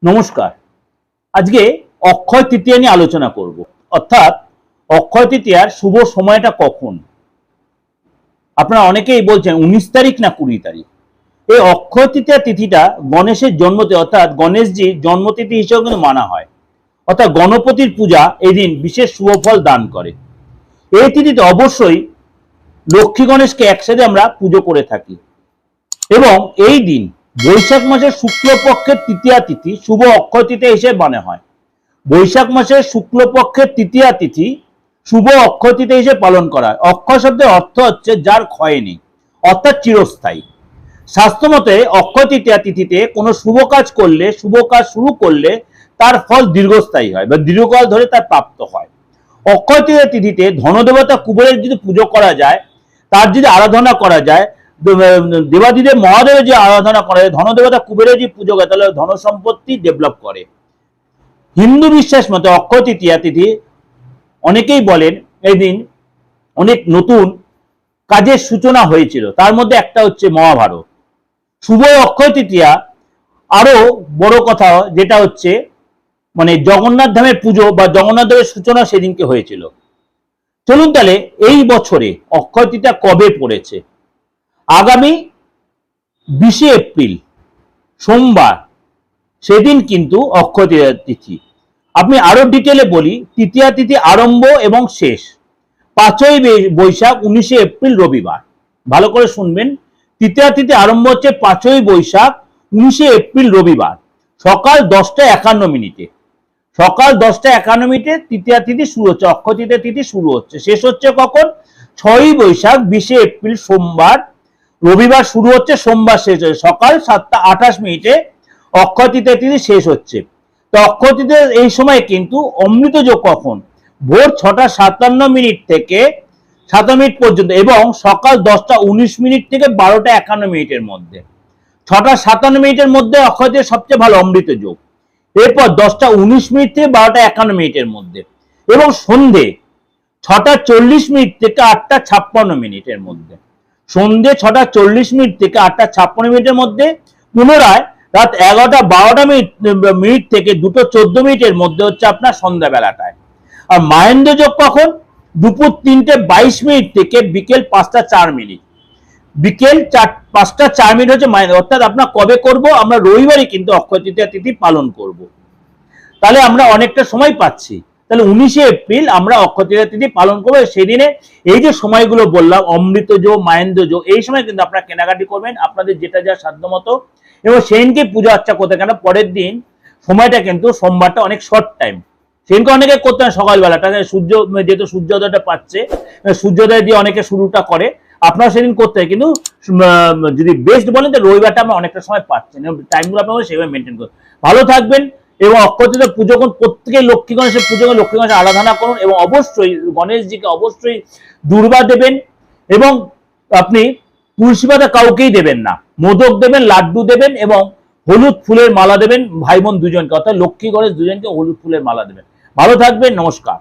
নমস্কার। আজকে অক্ষয় তৃতীয়া নিয়ে আলোচনা করব। অর্থাৎ অক্ষয় তৃতীয়ার শুভ সময়টা কখন। আপনারা অনেকেই বলছেন 19 তারিখ না 20 তারিখ। এই অক্ষয় তৃতীয়া তিথিটা গণেশের জন্মতিথি, অর্থাৎ গণেশজির জন্মতিথি হিসেবে কিন্তু মানা হয়। অর্থাৎ গণপতির পূজা এই দিন বিশেষ শুভ ফল দান করে। এই তিথিতে অবশ্যই লক্ষ্মী গণেশকে একসাথে আমরা পুজো করে থাকি এবং এই দিন বৈশাখ মাসের শুক্লপক্ষের তৃতীয়া তিথি শুভ অক্ষয় তৃতীয়া হিসেবে মনে হয়। বৈশাখ মাসের শুক্লপক্ষের তৃতীয়া তিথি শুভ অক্ষয় তৃতীয়া হিসেবে পালন করা হয়। অক্ষয় শব্দের অর্থ হচ্ছে যার ক্ষয় নেই, অর্থাৎ চিরস্থায়ী। শাস্ত্রমতে অক্ষয় তৃতীয়া তিথিতে কোনো শুভ কাজ করলে, শুভ কাজ শুরু করলে তার ফল দীর্ঘস্থায়ী হয় বা দীর্ঘকাল ধরে তার প্রাপ্ত হয়। অক্ষয় তৃতীয়া তিথিতে ধনদেবতা কুবেরের যদি পুজো করা যায়, তার যদি আরাধনা করা যায়, দেবাদিদেব মহাদেবের যে আরাধনা করা যায়, ধনদেবতা কুবেরের যে পুজো করে, তাহলে ধন সম্পত্তি ডেভেলপ করে। হিন্দু বিশ্বাস মতে অক্ষয় তৃতীয়া তিথি অনেকেই বলেন এই দিন অনেক নতুন কাজের সূচনা হয়েছিল, তার মধ্যে একটা হচ্ছে মহাভারত। শুভ অক্ষয় তৃতীয়া আরো বড় কথা যেটা হচ্ছে জগন্নাথ ধামের পুজো বা জগন্নাথ ধামের সূচনা সেদিনকে হয়েছিল। চলুন তাহলে এই বছরে অক্ষয় তৃতীয়া কবে পড়েছে। আগামী 20 এপ্রিল সোমবার, সেদিন কিন্তু অক্ষয় তৃতীয়া তিথি। আমি আরো ডিটেলে বলি, তৃতীয়া তিথি আরম্ভ এবং শেষ 5ই বৈশাখ 19 এপ্রিল রবিবার। ভালো করে শুনবেন, তৃতীয়া তিথি আরম্ভ হচ্ছে 5ই বৈশাখ 19 এপ্রিল রবিবার সকাল 10:51। সকাল 10:51 তৃতীয়া তিথি শুরু হচ্ছে, অক্ষয় তৃতীয়া তিথি শুরু হচ্ছে। শেষ হচ্ছে কখন? 6ই বৈশাখ 20 এপ্রিল সোমবার। রবিবার শুরু হচ্ছে, সোমবার শেষ হচ্ছে। সকাল 7:28 অক্ষয় তৃতীয়া তিথি শেষ হচ্ছে। তো অক্ষয় তৃতীয়া এই সময় কিন্তু অমৃত যোগ কখন? ভোর 6:57 থেকে 7 পর্যন্ত এবং সকাল 10:19 থেকে 12:51 মধ্যে। 6:57 মধ্যে অক্ষয় তৃতীয়া সবচেয়ে ভালো অমৃত যোগ। এরপর 10:19 থেকে 12:51 মধ্যে এবং সন্ধে 6:40 থেকে 8:56 মধ্যে। সন্ধে 6:40 থেকে 8:56 মধ্যে। পুনরায় রাত 11:12 থেকে 2:14 মধ্যে হচ্ছে আপনার সন্ধ্যাবেলাটায়। আর মাহেন্দ্র যোগ কখন? দুপুর 3:22 থেকে বিকেল 5:04। বিকেল 5:04 হচ্ছে মাহেন্দ্র। অর্থাৎ আপনার কবে করব? আমরা রবিবারই কিন্তু অক্ষয় তৃতীয়া তিথি পালন করব। তাহলে আমরা অনেকটা সময় পাচ্ছি। তাহলে 19 এপ্রিল আমরা অক্ষয় তৃতীয়া তিথি পালন করবো। সেদিনে এই যে সময়গুলো বললাম, অমৃত যোগ, মাহেন্দ্র যোগ, এই সময় কিন্তু আপনারা কেনাকাটি করবেন আপনাদের যেটা যা সাধ্য মতো এবং সেদিনকে পূজা আর্চা করতে। কেন পরের দিন সময়টা কিন্তু সোমবারটা অনেক শর্ট টাইম, সেদিনকে অনেকে করতে হয় সকালবেলাটা, সূর্য যেহেতু সূর্যোদয়টা পাচ্ছে, সূর্যোদয় দিয়ে অনেকে শুরুটা করে। আপনারা সেদিন করতে হয়, কিন্তু যদি বেস্ট বলেন তো রবিবারটা আমরা অনেকটা সময় পাচ্ছেন, টাইমগুলো আপনারা সেভাবে মেনটেন করুন। ভালো থাকবেন এবং অক্ষয় তৃতীয়া পুজো করুন। প্রত্যেকে লক্ষ্মী গণেশের পুজো করুন, লক্ষ্মী গণেশের আরাধনা করুন এবং অবশ্যই গণেশজিকে অবশ্যই দুর্বা দেবেন এবং আপনি তুলসী পাতা কাউকেই দেবেন না, মোদক দেবেন, লাড্ডু দেবেন এবং হলুদ ফুলের মালা দেবেন ভাই বোন দুজনকে, অর্থাৎ লক্ষ্মী গণেশ দুজনকে হলুদ ফুলের মালা দেবেন। ভালো থাকবেন, নমস্কার।